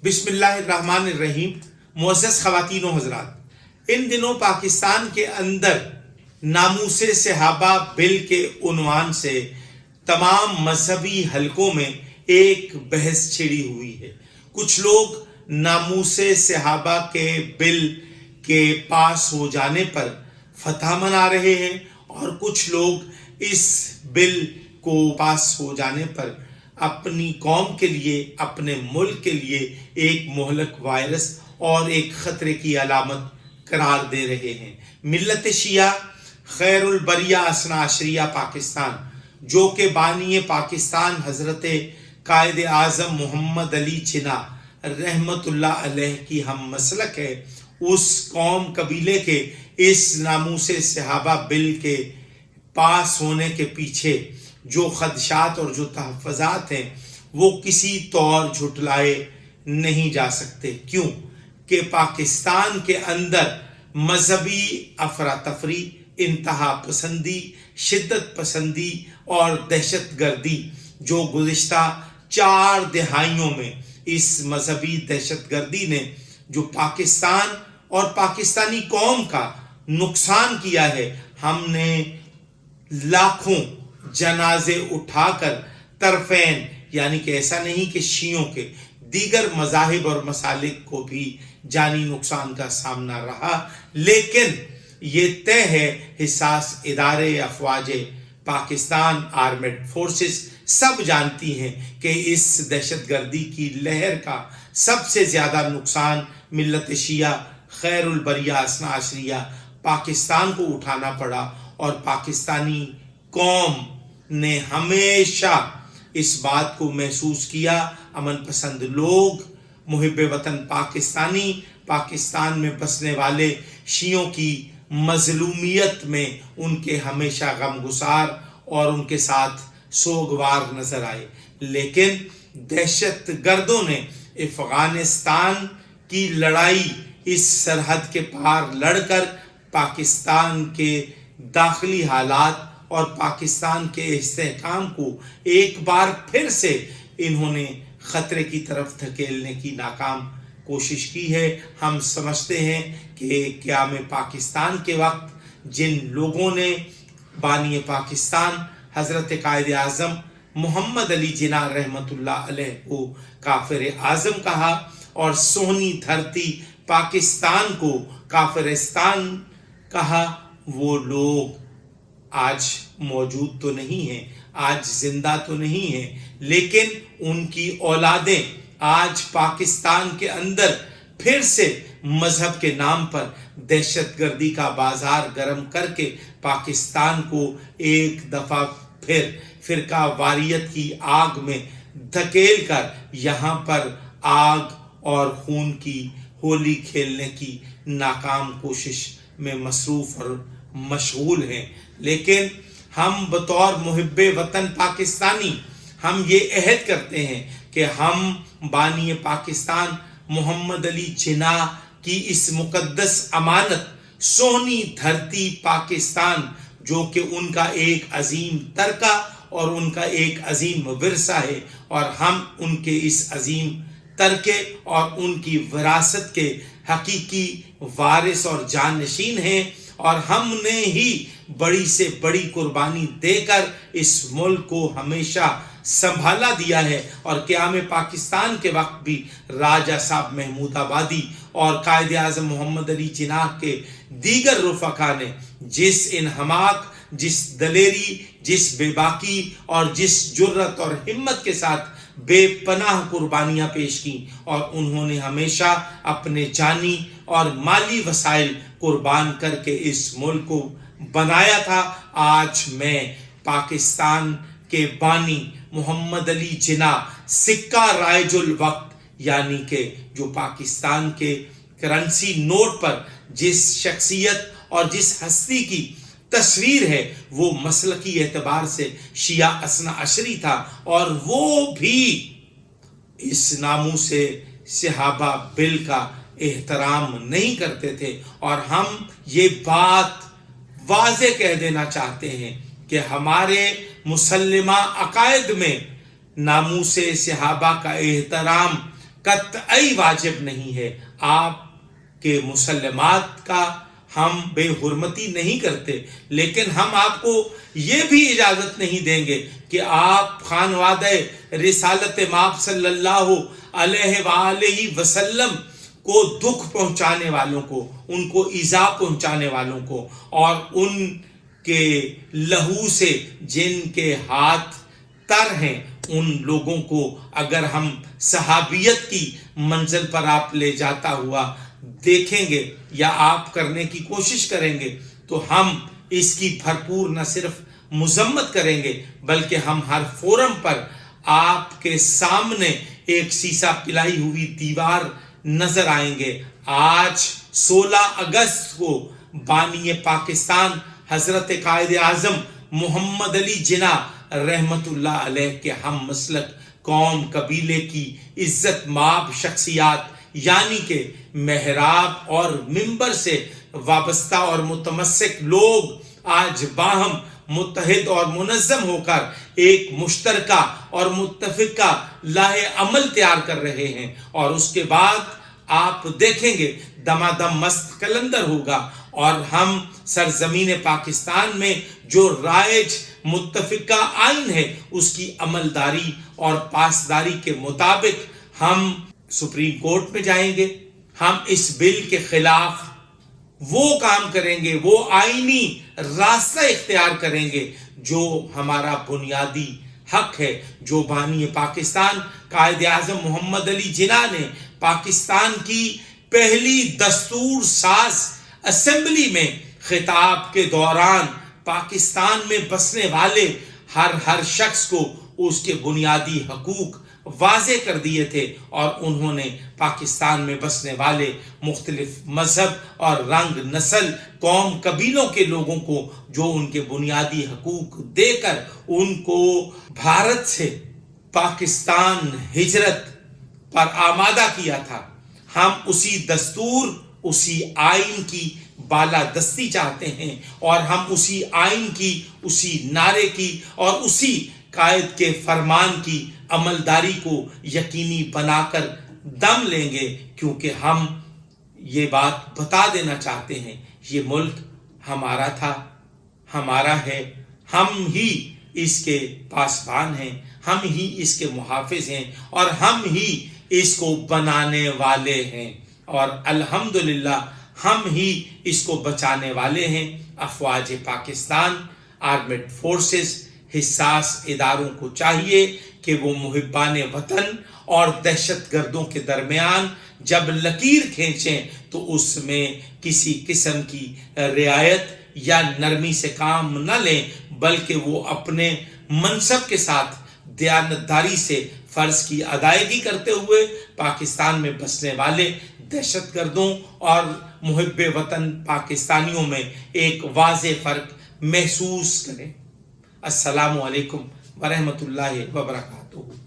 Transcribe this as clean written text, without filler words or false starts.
بسم اللہ الرحمن الرحیم۔ معزز خواتین و حضرات، ان دنوں پاکستان کے اندر ناموس صحابہ بل کے عنوان سے تمام مذہبی حلقوں میں ایک بحث چھڑی ہوئی ہے۔ کچھ لوگ ناموس صحابہ کے بل کے پاس ہو جانے پر فتح منا رہے ہیں اور کچھ لوگ اس بل کو پاس ہو جانے پر اپنی قوم کے لیے، اپنے ملک کے لیے ایک مہلک وائرس اور ایک خطرے کی علامت قرار دے رہے ہیں۔ ملت شیعہ خیر البریہ اثنا عشریہ پاکستان، جو کہ بانی پاکستان حضرت قائد اعظم محمد علی جناح رحمت اللہ علیہ کی ہم مسلک ہے، اس قوم قبیلے کے اس ناموس صحابہ بل کے پاس ہونے کے پیچھے جو خدشات اور جو تحفظات ہیں وہ کسی طور جھٹلائے نہیں جا سکتے۔ کیوں کہ پاکستان کے اندر مذہبی افراتفری، انتہا پسندی، شدت پسندی اور دہشت گردی جو گزشتہ 4 دہائیوں میں اس مذہبی دہشت گردی نے جو پاکستان اور پاکستانی قوم کا نقصان کیا ہے، ہم نے لاکھوں جنازے اٹھا کر طرفین، یعنی کہ ایسا نہیں کہ شیعوں کے، دیگر مذاہب اور مسالک کو بھی جانی نقصان کا سامنا رہا، لیکن یہ طے ہے، حساس ادارے، افواج پاکستان، آرمڈ فورسز سب جانتی ہیں کہ اس دہشت گردی کی لہر کا سب سے زیادہ نقصان ملت شیعہ خیر البریہ اثنا عشریہ پاکستان کو اٹھانا پڑا، اور پاکستانی قوم نے ہمیشہ اس بات کو محسوس کیا۔ امن پسند لوگ، محب وطن پاکستانی، پاکستان میں بسنے والے شیعوں کی مظلومیت میں ان کے ہمیشہ غمگسار اور ان کے ساتھ سوگوار نظر آئے، لیکن دہشت گردوں نے افغانستان کی لڑائی اس سرحد کے پار لڑ کر پاکستان کے داخلی حالات اور پاکستان کے استحکام کو ایک بار پھر سے انہوں نے خطرے کی طرف دھکیلنے کی ناکام کوشش کی ہے۔ ہم سمجھتے ہیں کہ قیام پاکستان کے وقت جن لوگوں نے بانی پاکستان حضرت قائد اعظم محمد علی جناح رحمت اللہ علیہ کو کافر اعظم کہا اور سونی دھرتی پاکستان کو کافرستان کہا، وہ لوگ آج موجود تو نہیں ہیں، آج زندہ تو نہیں ہیں، لیکن ان کی اولادیں آج پاکستان کے اندر پھر سے مذہب کے نام پر دہشت گردی کا بازار گرم کر کے پاکستان کو ایک دفعہ پھر فرقہ واریت کی آگ میں دھکیل کر یہاں پر آگ اور خون کی ہولی کھیلنے کی ناکام کوشش میں مصروف اور مشغول ہیں۔ لیکن ہم بطور محب وطن پاکستانی ہم یہ عہد کرتے ہیں کہ ہم بانی پاکستان محمد علی جناح کی اس مقدس امانت سونی دھرتی پاکستان، جو کہ ان کا ایک عظیم ترکہ اور ان کا ایک عظیم ورثہ ہے، اور ہم ان کے اس عظیم ترکے اور ان کی وراثت کے حقیقی وارث اور جانشین ہیں، اور ہم نے ہی بڑی سے بڑی قربانی دے کر اس ملک کو ہمیشہ سنبھالا دیا ہے، اور قیام پاکستان کے وقت بھی راجہ صاحب محمود آبادی اور قائد اعظم محمد علی جناح کے دیگر رفقا نے جس انہماک، جس دلیری، جس بے باکی اور جس جرت اور ہمت کے ساتھ بے پناہ قربانیاں پیش کی، اور انہوں نے ہمیشہ اپنے جانی اور مالی وسائل قربان کر کے اس ملک کو بنایا تھا، آج میں پاکستان کے بانی محمد علی جناح سکہ رائج الوقت، یعنی کہ جو پاکستان کے کرنسی نوٹ پر جس شخصیت اور جس ہستی کی تصویر ہے وہ مسلکی اعتبار سے شیعہ اثنا عشری تھا، اور وہ بھی اس ناموس صحابہ بل کا احترام نہیں کرتے تھے۔ اور ہم یہ بات واضح کہہ دینا چاہتے ہیں کہ ہمارے مسلمہ عقائد میں ناموس صحابہ کا احترام قطعی واجب نہیں ہے. آپ کے مسلمات کا ہم بے حرمتی نہیں کرتے، لیکن ہم آپ کو یہ بھی اجازت نہیں دیں گے کہ آپ خانوادہ رسالت مآب صلی اللہ علیہ وآلہ وسلم کو دکھ پہنچانے والوں کو، ان کو ایذا پہنچانے والوں کو، اور ان کے لہو سے جن کے ہاتھ تر ہیں ان لوگوں کو اگر ہم صحابیت کی منزل پر آپ لے جاتا ہوا دیکھیں گے یا آپ کرنے کی کوشش کریں گے تو ہم اس کی بھرپور نہ صرف مذمت کریں گے بلکہ ہم ہر فورم پر آپ کے سامنے ایک سیسا پلائی ہوئی دیوار نظر آئیں گے. آج 16 اگست کو بانی پاکستان حضرت قائد اعظم محمد علی جناح رحمت اللہ علیہ کے ہم مسلک قوم قبیلے کی عزت مآب شخصیات یعنی کہ محراب اور منبر سے وابستہ اور متمسک لوگ آج باہم متحد اور منظم ہو کر ایک مشترکہ اور متفقہ لاہ عمل تیار کر رہے ہیں، اور اس کے بعد آپ دیکھیں گے دمادم مست کلندر ہوگا اور ہم سرزمین پاکستان میں جو رائج متفقہ آئین ہے اس کی عملداری اور پاسداری کے مطابق ہم سپریم کورٹ میں جائیں گے. ہم اس بل کے خلاف وہ کام کریں گے، وہ آئینی راستہ اختیار کریں گے جو ہمارا بنیادی حق ہے، جو بانی پاکستان قائد اعظم محمد علی جناح نے پاکستان کی پہلی دستور ساز اسمبلی میں خطاب کے دوران پاکستان میں بسنے والے ہر شخص کو اس کے بنیادی حقوق واضح کر دیے تھے، اور انہوں نے پاکستان میں بسنے والے مختلف مذہب اور رنگ، نسل، قوم، قبیلوں کے لوگوں کو جو ان کے بنیادی حقوق دے کر ان کو بھارت سے پاکستان ہجرت پر آمادہ کیا تھا، ہم اسی دستور، اسی آئین کی بالادستی چاہتے ہیں، اور ہم اسی آئین کی، اسی نعرے کی اور اسی قائد کے فرمان کی عملداری کو یقینی بنا کر دم لیں گے، کیونکہ ہم یہ بات بتا دینا چاہتے ہیں یہ ملک ہمارا تھا، ہمارا ہے، ہم ہی اس کے پاسبان ہیں، ہم ہی اس کے محافظ ہیں، اور ہم ہی اس کو بنانے والے ہیں، اور الحمدللہ ہم ہی اس کو بچانے والے ہیں. افواج پاکستان، آرمڈ فورسز، حساس اداروں کو چاہیے کہ وہ محبان وطن اور دہشت گردوں کے درمیان جب لکیر کھینچیں تو اس میں کسی قسم کی رعایت یا نرمی سے کام نہ لیں، بلکہ وہ اپنے منصب کے ساتھ دیانتداری سے فرض کی ادائیگی کرتے ہوئے پاکستان میں بسنے والے دہشت گردوں اور محب وطن پاکستانیوں میں ایک واضح فرق محسوس کریں. السلام علیکم ورحمۃ اللہ وبرکاتہ.